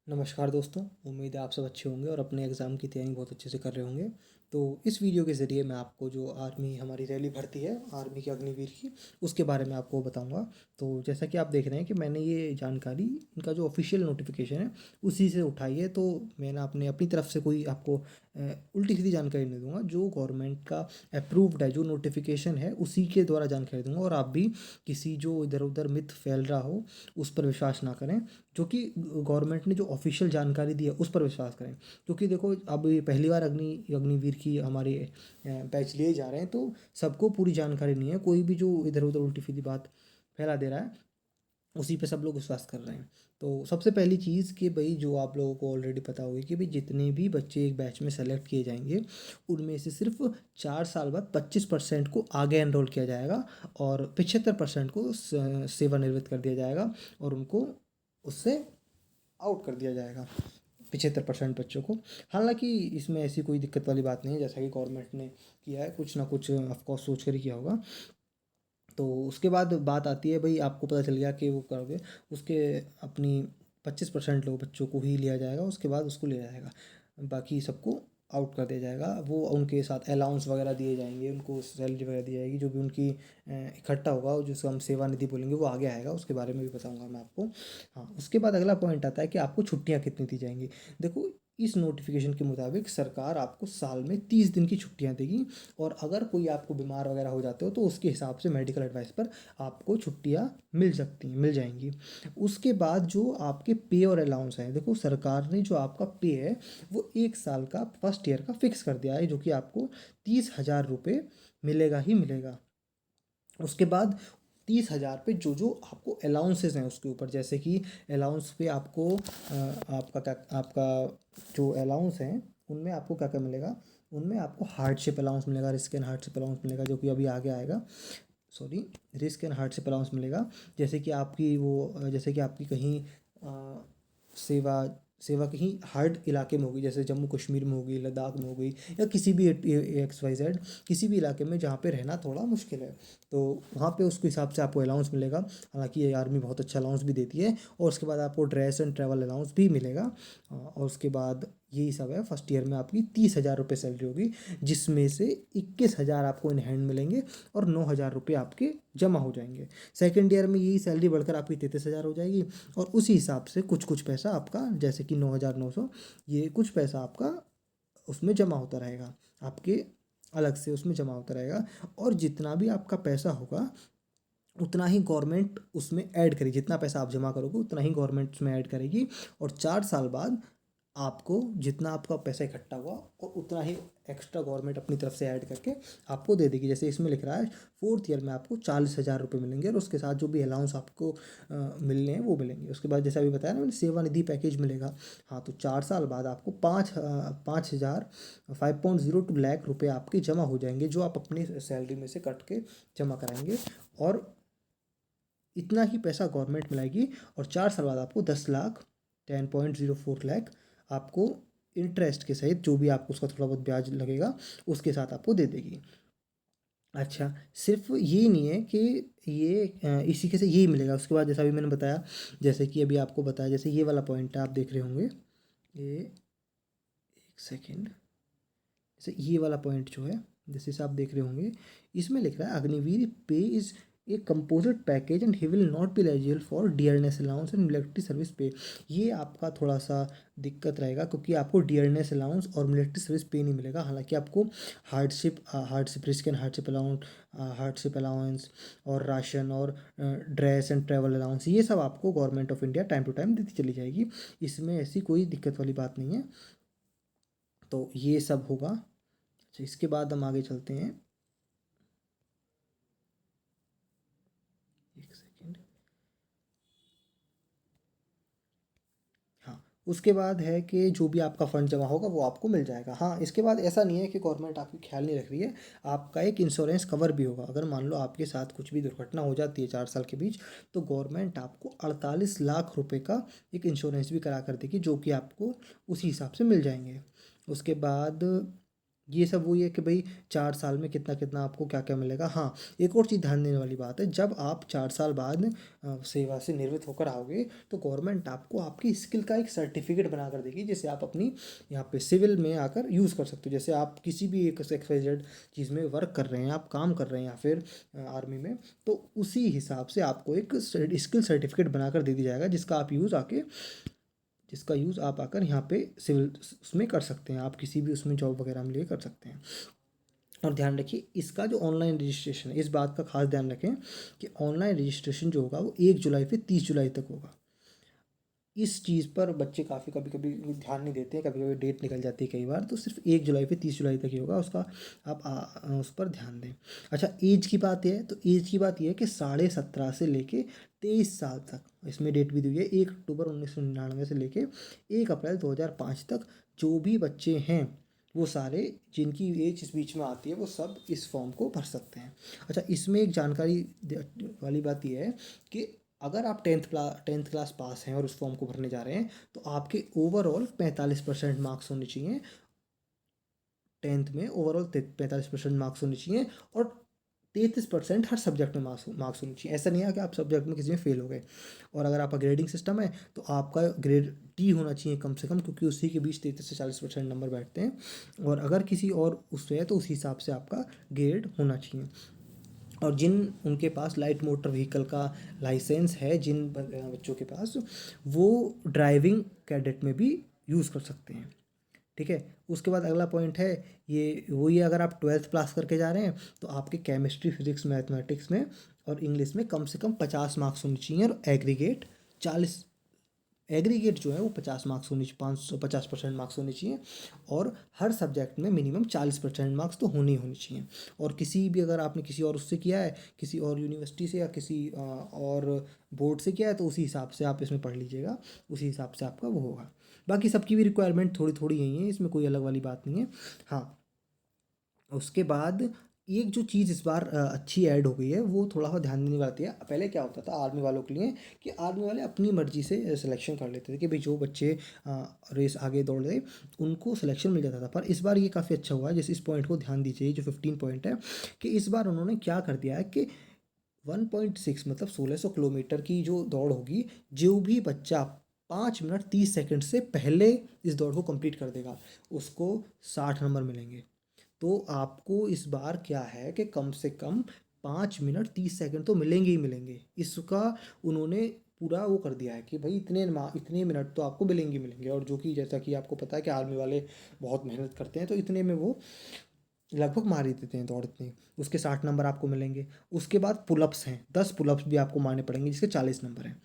नमस्कार दोस्तों, उम्मीद है आप सब अच्छे होंगे और अपने एग्ज़ाम की तैयारी बहुत अच्छे से कर रहे होंगे। तो इस वीडियो के ज़रिए मैं आपको जो आर्मी हमारी रैली भर्ती है, आर्मी के अग्निवीर की, उसके बारे में आपको बताऊंगा। तो जैसा कि आप देख रहे हैं कि मैंने ये जानकारी इनका जो ऑफिशियल नोटिफिकेशन है उसी से उठाई है। तो मैं ना अपनी तरफ से कोई आपको उल्टी सीधी जानकारी नहीं दूंगा। जो गवर्नमेंट का अप्रूव्ड है, जो नोटिफिकेशन है, उसी के द्वारा जानकारी दूंगा। और आप भी किसी जो इधर उधर मिथ फैल रहा हो उस पर विश्वास ना करें। जो कि गवर्नमेंट ने जो ऑफिशियल जानकारी दी है उस पर विश्वास करें। क्योंकि देखो, अब ये पहली बार अग्निवीर की हमारे बैच लिए जा रहे हैं, तो सबको पूरी जानकारी नहीं है। कोई भी जो इधर उधर उल्टी सीधी बात फैला दे रहा है उसी पे सब लोग विश्वास कर रहे हैं। तो सबसे पहली चीज़ कि भाई, जो आप लोगों को ऑलरेडी पता होगी कि भाई, जितने भी बच्चे एक बैच में सेलेक्ट किए जाएंगे उनमें से सिर्फ 4 साल बाद 25% को आगे एनरोल किया जाएगा और 75% को सेवानिवृत्त कर दिया जाएगा और उनको उससे आउट कर दिया जाएगा, 75% बच्चों को। हालांकि इसमें ऐसी कोई दिक्कत वाली बात नहीं है, जैसा कि गवर्नमेंट ने किया है, कुछ ना कुछ ऑफकोर्स सोच कर ही किया होगा। तो उसके बाद बात आती है, भाई आपको पता चल गया कि वो करोगे, उसके अपनी 25% लोग बच्चों को ही लिया जाएगा, उसके बाद उसको लिया जाएगा, बाकी सबको आउट कर दिया जाएगा। वो उनके साथ अलाउंस वगैरह दिए जाएंगे, उनको सैलरी वगैरह दी जाएगी, जो भी उनकी इकट्ठा होगा और जिसको हम सेवा निधि बोलेंगे वो आगे आएगा, उसके बारे में भी बताऊंगा मैं आपको। हाँ, उसके बाद अगला पॉइंट आता है कि आपको छुट्टियाँ कितनी दी जाएंगी। देखो, इस नोटिफिकेशन के मुताबिक सरकार आपको साल में 30 दिन की छुट्टियाँ देगी। और अगर कोई आपको बीमार वगैरह हो जाते हो तो उसके हिसाब से मेडिकल एडवाइस पर आपको छुट्टियाँ मिल जाएंगी। उसके बाद जो आपके पे और अलाउंस है, देखो सरकार ने जो आपका पे है वो 1 साल का फर्स्ट ईयर का फिक्स कर दिया है, जो कि आपको 30,000 रुपये मिलेगा ही मिलेगा। उसके बाद 30,000 पे जो जो आपको अलाउंसेस हैं उसके ऊपर, जैसे कि अलाउंस पे आपको आपका क्या, आपका जो अलाउंस हैं उनमें आपको क्या क्या मिलेगा। उनमें आपको हार्डशिप अलाउंस मिलेगा, रिस्क एंड हार्डशिप अलाउंस मिलेगा, जो कि अभी आगे आएगा। Sorry, risk and hardship allowance मिलेगा। जैसे कि आपकी वो जैसे कि आपकी कहीं सेवा सेवा कहीं हार्ड इलाके में होगी, जैसे जम्मू कश्मीर में होगी, लद्दाख में होगी, या किसी भी XYZ किसी भी इलाके में जहाँ पे रहना थोड़ा मुश्किल है, तो वहाँ पे उसके हिसाब से आपको अलाउंस मिलेगा। हालांकि ये आर्मी बहुत अच्छा अलाउंस भी देती है। और उसके बाद आपको ड्रेस एंड ट्रैवल अलाउंस भी मिलेगा। और उसके बाद यही सब है। फर्स्ट ईयर में आपकी 30,000 रुपये सैलरी होगी, जिसमें से 21,000 आपको इन हैंड मिलेंगे और 9,000 रुपये आपके जमा हो जाएंगे। सेकेंड ईयर में यही सैलरी बढ़कर आपकी 33,000 हो जाएगी। और उसी हिसाब से कुछ कुछ पैसा आपका, जैसे कि 9,900, ये कुछ पैसा आपका उसमें जमा होता रहेगा, आपके अलग से उसमें जमा होता रहेगा। और जितना भी आपका पैसा होगा उतना ही गवर्नमेंट उसमें ऐड करेगी। जितना पैसा आप जमा करोगे उतना ही गवर्नमेंट उसमें ऐड करेगी। और 4 साल बाद आपको जितना आपका पैसा इकट्ठा हुआ और उतना ही एक्स्ट्रा गवर्नमेंट अपनी तरफ से ऐड करके आपको दे देगी। जैसे इसमें लिख रहा है, फोर्थ ईयर में आपको 40,000 रुपये मिलेंगे और उसके साथ जो भी अलाउंस आपको मिलने हैं वो मिलेंगे। उसके बाद जैसा अभी बताया ना मैंने, सेवानिधि पैकेज मिलेगा। हाँ, तो 4 साल बाद आपको 5,000 5.02 लाख रुपये आपके जमा हो जाएंगे, जो आप अपनी सैलरी में से कट के जमा कराएंगे। और इतना ही पैसा गवर्नमेंट मिलाएगी। और 4 साल बाद आपको 10 लाख, 10.04 लाख आपको इंटरेस्ट के सहित, जो भी आपको उसका थोड़ा बहुत ब्याज लगेगा उसके साथ आपको दे देगी। अच्छा, सिर्फ ये नहीं है कि ये इसी के से यही मिलेगा। उसके बाद जैसा अभी मैंने बताया, जैसे कि अभी आपको बताया, जैसे ये वाला पॉइंट है, आप देख रहे होंगे ये, एक सेकेंड, जैसे ये वाला पॉइंट जो है, जैसे इसे आप देख रहे होंगे, इसमें लिख रहा है अग्निवीर पे is a composite package and he will not be eligible for dearness allowance and military service pay. ये आपका थोड़ा सा दिक्कत रहेगा, क्योंकि आपको डियरनेस अलाउंस और मिलिट्री सर्विस पे नहीं मिलेगा। हालांकि आपको hardship risk and hardship allowance, hardship allowance और राशन और ड्रेस एंड ट्रैवल अलाउंस, ये सब आपको government of India time to time देती चली जाएगी। इसमें ऐसी कोई दिक्कत वाली बात नहीं है। तो ये सब होगा। अच्छा, इसके बाद हम आगे चलते हैं। एक सेकेंड। हाँ, उसके बाद है कि जो भी आपका फ़ंड जमा होगा वो आपको मिल जाएगा। हाँ, इसके बाद ऐसा नहीं है कि गवर्नमेंट आपकी ख्याल नहीं रख रही है। आपका एक इंश्योरेंस कवर भी होगा। अगर मान लो आपके साथ कुछ भी दुर्घटना हो जाती है 4 साल के बीच, तो गवर्नमेंट आपको 48 लाख रुपए का एक इंश्योरेंस भी करा कर देगी, जो कि आपको उसी हिसाब से मिल जाएंगे। उसके बाद ये सब वही है कि भाई 4 साल में कितना कितना आपको क्या क्या मिलेगा। हाँ, एक और चीज़ ध्यान देने वाली बात है, जब आप 4 साल बाद सेवा से निवृत्त होकर आओगे तो गवर्नमेंट आपको आपकी स्किल का एक सर्टिफिकेट बना कर देगी, जिसे आप अपनी यहाँ पे सिविल में आकर यूज़ कर सकते हो। जैसे आप किसी भी एक XYZ चीज़ में वर्क कर रहे हैं, आप काम कर रहे हैं या फिर आर्मी में, तो उसी हिसाब से आपको एक स्किल सर्टिफिकेट बनाकर दे दिया जाएगा, जिसका यूज़ आप आकर यहाँ पे सिविल उसमें कर सकते हैं, आप किसी भी उसमें जॉब वगैरह में लिए कर सकते हैं। और ध्यान रखिए, इसका जो ऑनलाइन रजिस्ट्रेशन है, इस बात का खास ध्यान रखें कि ऑनलाइन रजिस्ट्रेशन जो होगा वो 1 जुलाई से 30 जुलाई तक होगा। इस चीज़ पर बच्चे काफ़ी कभी कभी ध्यान नहीं देते हैं, कभी कभी डेट निकल जाती है कई बार, तो सिर्फ 1 जुलाई से 30 जुलाई तक ही होगा उसका। आप उस पर ध्यान दें। अच्छा, एज की बात है, तो एज की बात यह है कि 17.5 से लेके 23 साल तक, इसमें डेट भी दी हुई है 1 अक्टूबर 1999 से लेके 1 अप्रैल 2005 तक, जो भी बच्चे हैं वो सारे, जिनकी एज इस बीच में आती है, वो सब इस फॉर्म को भर सकते हैं। अच्छा, इसमें एक जानकारी वाली बात यह है कि अगर आप टेंथ क्लास पास हैं और उस फॉर्म को भरने जा रहे हैं, तो आपके ओवरऑल 45% मार्क्स होने चाहिए। टेंथ में ओवरऑल 45% मार्क्स होने चाहिए, और 33% हर सब्जेक्ट में मार्क्स होने चाहिए। ऐसा नहीं है कि आप सब्जेक्ट में किसी में फेल हो गए। और अगर आपका ग्रेडिंग सिस्टम है तो आपका ग्रेड डी होना चाहिए कम से कम, क्योंकि उसी के बीच 33 से 40% नंबर बैठते हैं। और अगर किसी और उससे है तो उस हिसाब से आपका ग्रेड होना चाहिए। और जिन उनके पास लाइट मोटर व्हीकल का लाइसेंस है, जिन बच्चों के पास, वो ड्राइविंग कैडेट में भी यूज़ कर सकते हैं। ठीक है। उसके बाद अगला पॉइंट है, ये वही है, अगर आप 12th पास करके जा रहे हैं तो आपके केमिस्ट्री, फिजिक्स, मैथमेटिक्स में और इंग्लिश में कम से कम 50 मार्क्स होने चाहिए, और एग्रीगेट जो है वो 50 मार्क्स होनी चाहिए, 50% मार्क्स होने चाहिए। और हर सब्जेक्ट में मिनिमम 40% मार्क्स तो होने ही होने चाहिए। और किसी भी, अगर आपने किसी और उससे किया है, किसी और यूनिवर्सिटी से या किसी और बोर्ड से किया है, तो उसी हिसाब से आप इसमें पढ़ लीजिएगा, उसी हिसाब से आपका वो होगा। बाकी सबकी भी रिक्वायरमेंट थोड़ी थोड़ी यही है, इसमें कोई अलग वाली बात नहीं है। हाँ, उसके बाद एक जो चीज़ इस बार अच्छी ऐड हो गई है, वो थोड़ा सा ध्यान देने वाली है। पहले क्या होता था आर्मी वालों के लिए, कि आर्मी वाले अपनी मर्जी से सिलेक्शन कर लेते थे, कि भाई जो बच्चे रेस आगे दौड़ रहे उनको सिलेक्शन मिल जाता था। पर इस बार ये काफ़ी अच्छा हुआ है, जैसे इस पॉइंट को ध्यान दीजिए, जो 15 पॉइंट है, कि इस बार उन्होंने क्या कर दिया है कि 1.6 मतलब 1600 किलोमीटर की जो दौड़ होगी, जो भी बच्चा 5 मिनट 30 सेकंड से पहले इस दौड़ को कंप्लीट कर देगा, उसको 60 नंबर मिलेंगे। तो आपको इस बार क्या है कि कम से कम 5 मिनट 30 सेकंड तो मिलेंगे ही मिलेंगे। इसका उन्होंने पूरा वो कर दिया है कि भाई इतने मिनट तो आपको मिलेंगे ही मिलेंगे। और जो कि जैसा कि आपको पता है कि आर्मी वाले बहुत मेहनत करते हैं, तो इतने में वो लगभग मार ही देते हैं दौड़ इतनी। उसके 60 नंबर आपको मिलेंगे। उसके बाद पुलअप्स हैं, 10 पुलअप्स भी आपको मारने पड़ेंगे, जिसके 40 नंबर हैं।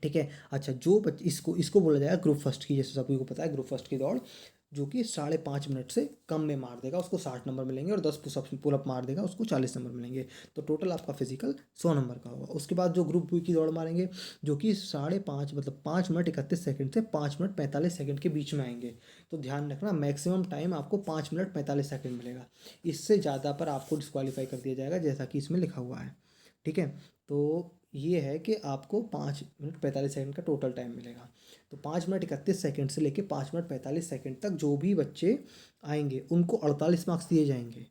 ठीक है। अच्छा, जो इसको इसको बोला जाएगा ग्रुप फर्स्ट की, जैसे सभी को पता है ग्रुप फर्स्ट की दौड़, जो कि 5.5 मिनट से कम में मार देगा, उसको 60 नंबर मिलेंगे, और 10 पुलअप मार देगा, उसको 40 नंबर मिलेंगे। तो टोटल आपका फिजिकल 100 नंबर का होगा। उसके बाद जो ग्रुप बी की दौड़ मारेंगे, जो कि 5.5 मतलब 5 मिनट 31 सेकंड से 5 मिनट 45 सेकंड के बीच में आएंगे। तो ध्यान रखना, मैक्सिमम टाइम आपको 5 मिनट 45 सेकंड मिलेगा। इससे ज़्यादा पर आपको डिस्क्वालीफाई कर दिया जाएगा, जैसा कि इसमें लिखा हुआ है। ठीक है। तो ये है कि आपको 5 मिनट 45 सेकंड का टोटल टाइम मिलेगा। तो 5 मिनट 31 सेकंड से लेके 5 मिनट 45 सेकंड तक जो भी बच्चे आएंगे उनको 48 मार्क्स दिए जाएंगे।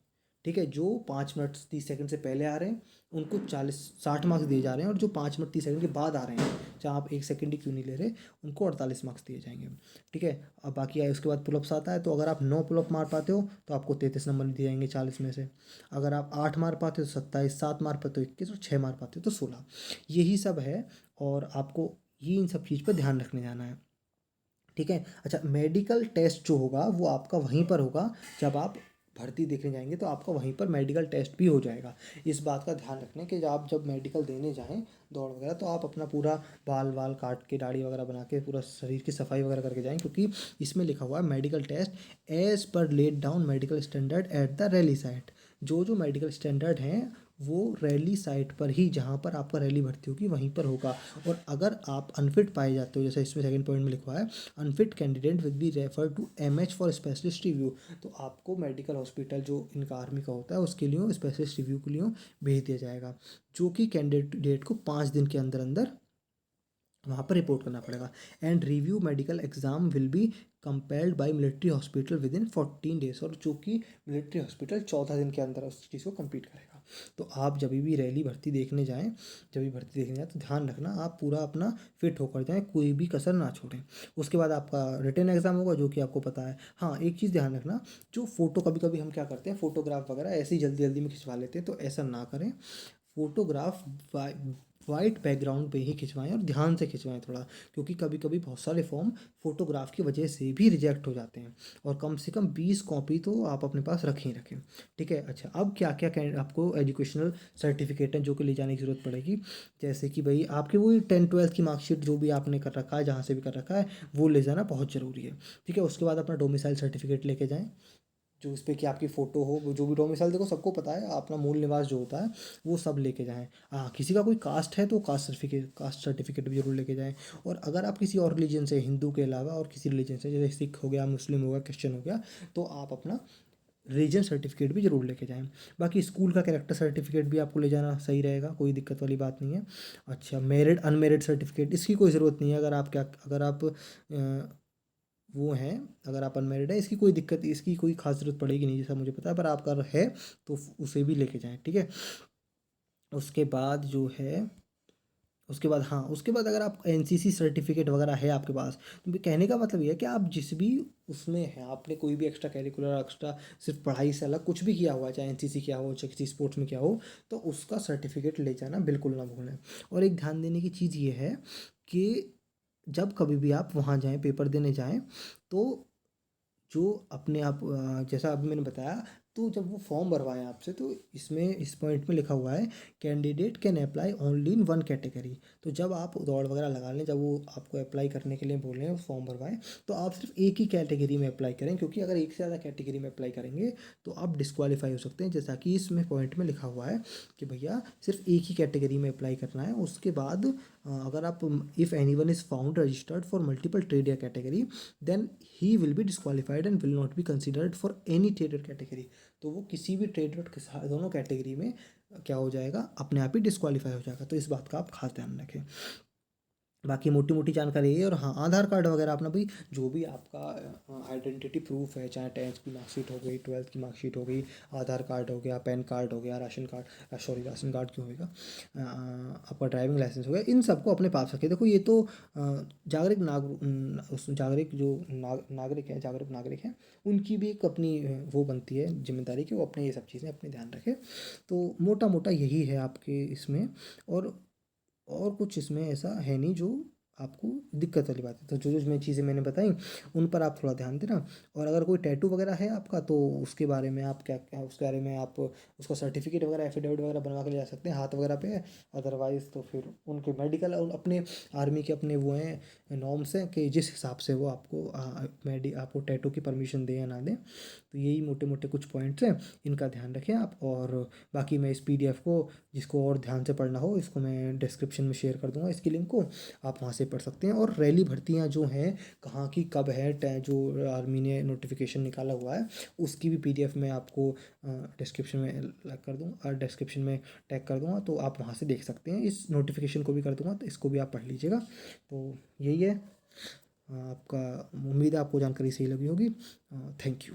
ठीक है। जो 5 मिनट 30 सेकंड से पहले आ रहे हैं उनको 60 मार्क्स दिए जा रहे हैं, और जो 5 मिनट 30 सेकंड के बाद आ रहे हैं, चाहे आप 1 सेकंड ही क्यों नहीं ले रहे, उनको 48 मार्क्स दिए जाएंगे। ठीक है। अब बाकी आए उसके बाद पुलअप्स आता है, तो अगर आप 9 पुलअप मार पाते हो तो आपको 33 नंबर दिए जाएंगे 40 में से। अगर आप 8 मार पाते हो तो 27, 7 मार पाते हो 21, और 6 मार पाते हो तो 16। यही सब है, और आपको ये इन सब चीज़ पर ध्यान रखने जाना है। ठीक है। अच्छा, मेडिकल टेस्ट जो होगा वो आपका वहीं पर होगा, जब आप भर्ती देखने जाएंगे तो आपका वहीं पर मेडिकल टेस्ट भी हो जाएगा। इस बात का ध्यान रखना कि जब मेडिकल देने जाएं दौड़ वगैरह, तो आप अपना पूरा बाल वाल काट के, दाढ़ी वगैरह बना के, पूरा शरीर की सफाई वगैरह करके जाएं, क्योंकि इसमें लिखा हुआ है medical test as per laid down medical standard at the rally site. जो मेडिकल स्टैंडर्ड हैं वो रैली साइट पर ही, जहाँ पर आपका रैली भर्ती होगी वहीं पर होगा। और अगर आप अनफिट पाए जाते हो, जैसे इसमें सेकंड पॉइंट में लिखा है, unfit candidate will be refer to MH for specialist review, तो आपको मेडिकल हॉस्पिटल जो इनका आर्मी का होता है उसके लिए स्पेशलिस्ट रिव्यू के लिए भेज दिया जाएगा, जो कि कैंडिडेट को 5 दिन के अंदर अंदर वहाँ पर रिपोर्ट करना पड़ेगा। And review medical exam will be compelled bye military hospital with in 14 days, और जो कि मिलिट्री हॉस्पिटल 14 दिन के अंदर उस चीज़ को कंप्लीट करेगा। तो आप जब भी रैली भर्ती देखने जाएँ, जब भी भर्ती देखने जाएँ, तो ध्यान रखना आप पूरा अपना फिट होकर जाएँ, कोई भी कसर ना छोड़ें। उसके बाद आपका रिटन एग्जाम होगा, जो कि आपको पता है। हाँ, एक चीज़ ध्यान रखना, जो फ़ोटो कभी कभी हम क्या करते हैं, फ़ोटोग्राफ वगैरह ऐसे ही जल्दी जल्दी में खिंचवा लेते हैं, तो ऐसा ना करें। फ़ोटोग्राफ वाइट बैकग्राउंड पे ही खिंचवाएं और ध्यान से खिंचवाएं थोड़ा, क्योंकि कभी कभी बहुत सारे फॉर्म फ़ोटोग्राफ की वजह से भी रिजेक्ट हो जाते हैं। और कम से कम 20 कॉपी तो आप अपने पास रख ही रखें। ठीक है। अच्छा, अब क्या क्या आपको एजुकेशनल सर्टिफिकेट हैं जो कि ले जाने की ज़रूरत पड़ेगी। जैसे कि भाई आपके वो 10th-12th की मार्कशीट जो भी आपने कर रखा है, जहाँ से भी कर रखा है, वो ले जाना बहुत ज़रूरी है। ठीक है। उसके बाद अपना डोमिसाइल सर्टिफिकेट लेके जाएँ, जो इस पे कि आपकी फ़ोटो हो, वो जो भी डोमिसाइल, देखो सबको पता है अपना मूल निवास जो होता है, वो सब लेके जाएँ। हाँ, किसी का कोई कास्ट है तो कास्ट सर्टिफिकेट भी ज़रूर लेके जाएँ। और अगर आप किसी और रिलीजन से, हिंदू के अलावा और किसी रिलीजन से, जैसे सिख हो गया, मुस्लिम हो गया, क्रिश्चियन हो गया, तो आप अपना रिलीजन सर्टिफिकेट भी ज़रूर लेके जाएँ। बाकी स्कूल का कैरेक्टर सर्टिफिकेट भी आपको ले जाना सही रहेगा, कोई दिक्कत वाली बात नहीं है। अच्छा, मैरिड अनमैरिड सर्टिफिकेट, इसकी कोई ज़रूरत नहीं है। अगर आप वो हैं, अगर आप अनमैरिड है, इसकी कोई दिक्कत, इसकी कोई खास ज़रूरत पड़ेगी नहीं, जैसा मुझे पता है, पर आपका अगर है तो उसे भी लेके जाएँ। ठीक है। उसके बाद जो है, उसके बाद हाँ, उसके बाद अगर आप एनसीसी सर्टिफिकेट वगैरह है आपके पास, तो कहने का मतलब ये है कि आप जिस भी उसमें है, आपने कोई भी एक्स्ट्रा करिकुलर, एक्स्ट्रा सिर्फ पढ़ाई से अलग कुछ भी किया हुआ है, चाहे एनसीसी किया हो, चाहे किसी स्पोर्ट्स में किया हो, तो उसका सर्टिफिकेट ले जाना बिल्कुल ना भूलें। और एक ध्यान देने की चीज़ ये है कि जब कभी भी आप वहाँ जाएँ, पेपर देने जाएँ, तो जो अपने आप जैसा अभी मैंने बताया, तो जब वो फॉर्म भरवाएं आपसे, तो इसमें इस पॉइंट में लिखा हुआ है, candidate can apply only in one category. तो जब आप दौड़ वगैरह लगा लें, जब वो आपको अप्लाई करने के लिए बोलें, फॉर्म भरवाएं, तो आप सिर्फ एक ही कैटेगरी में अप्लाई करें, क्योंकि अगर एक से ज़्यादा कैटेगरी में अप्लाई करेंगे तो आप डिस्क्वालीफाई हो सकते हैं। जैसा कि इसमें पॉइंट में लिखा हुआ है कि भैया सिर्फ एक ही कैटेगरी में अप्लाई करना है। उसके बाद अगर आप, if anyone is found registered for multiple trade या category, then he will be disqualified and will not be considered for any trade category. तो वो किसी भी ट्रेड के साथ, दोनों कैटेगरी में क्या हो जाएगा, अपने आप ही डिस्क्वालीफाई हो जाएगा। तो इस बात का आप खास ध्यान रखें। बाकी मोटी मोटी जानकारी है। और हाँ, आधार कार्ड वगैरह अपना भाई, जो भी आपका आइडेंटिटी प्रूफ है, चाहे 10th की मार्कशीट हो गई, 12th की मार्कशीट हो गई, आधार कार्ड हो गया, पैन कार्ड हो गया, ration card, sorry ration card क्यों होगा, आपका ड्राइविंग लाइसेंस हो गया, इन सबको अपने पास रखिए। देखो ये तो जागरूक उस जागरूक जो नागरिक है, जागरूक नागरिक हैं, उनकी भी एक अपनी वो बनती है जिम्मेदारी कि वो अपने ये सब चीज़ें अपने ध्यान रखें। तो मोटा मोटा यही है आपके इसमें। और कुछ इसमें ऐसा है नहीं जो आपको दिक्कत वाली बात है। तो जो जो मैं चीज़ें मैंने बताई, उन पर आप थोड़ा ध्यान देना। और अगर कोई टैटू वगैरह है आपका, तो उसके बारे में आप उसके बारे में आप उसका सर्टिफिकेट वगैरह, एफिडेविट वगैरह बनवा के ले जा सकते हैं हाथ वगैरह पे। अदरवाइज़ तो फिर उनके मेडिकल, अपने आर्मी के अपने वो हैं, नॉर्म्स हैं कि जिस हिसाब से वो आपको टैटू की परमिशन दें या ना दें। तो यही मोटे मोटे कुछ पॉइंट्स हैं, इनका ध्यान रखें आप। और बाकी मैं इस पीडीएफ को, जिसको और ध्यान से पढ़ना हो, इसको मैं डिस्क्रिप्शन में शेयर कर दूंगा, इसकी लिंक को आप वहाँ से पढ़ सकते हैं। और रैली भर्तियाँ जो हैं, कहाँ की कब है, जो आर्मी ने नोटिफिकेशन निकाला हुआ है, उसकी भी पीडीएफ मैं आपको डिस्क्रिप्शन में कर दूँगा, डिस्क्रिप्शन में टैग कर दूँगा, तो आप वहाँ से देख सकते हैं। इस नोटिफिकेशन को भी कर दूँगा, तो इसको भी आप पढ़ लीजिएगा। तो यही है आपका। उम्मीद है आपको जानकारी सही लगी होगी। Thank you.